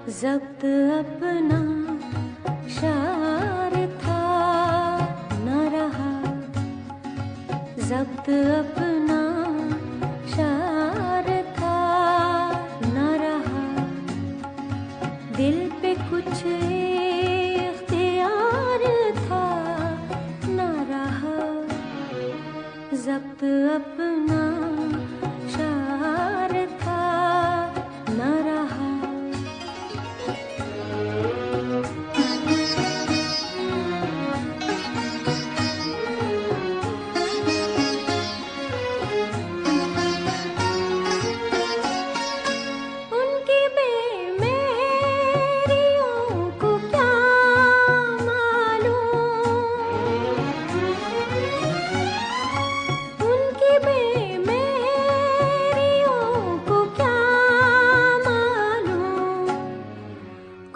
जब्त अपना शार था न रहा, जब्त अपना शार था न रहा, दिल पे कुछ इख्तियार था न रहा, जब्त अपना शार था न रहा।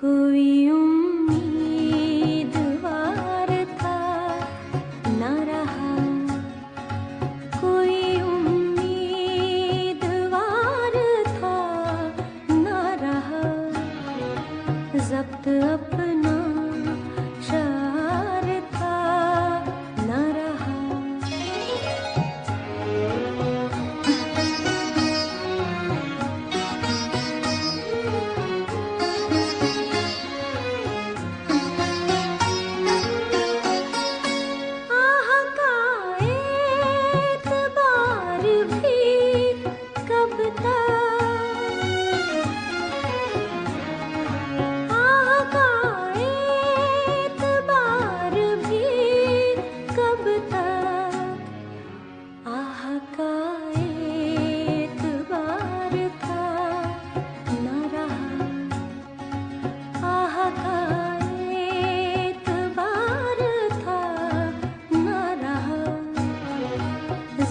कोई उम्मीदवार था न रहा, कोई उम्मीदवार था न रहा, जब्त अपना शार था न रहा।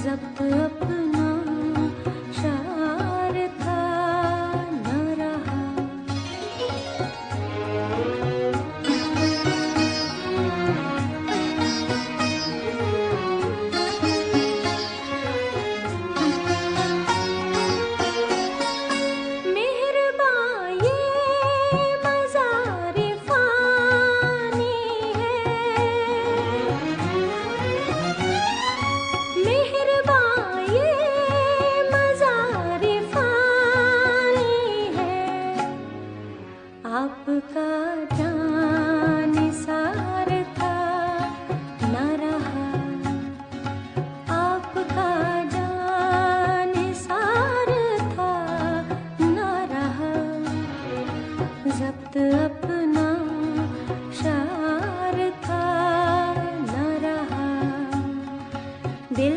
जब्त अपना शार था न रहा। मेहरबान ये मज़ार फ़ानी है, आपका जानिसार था न रहा, आपका जानिसार था न रहा, जब्त अपना शार था न रहा, दिल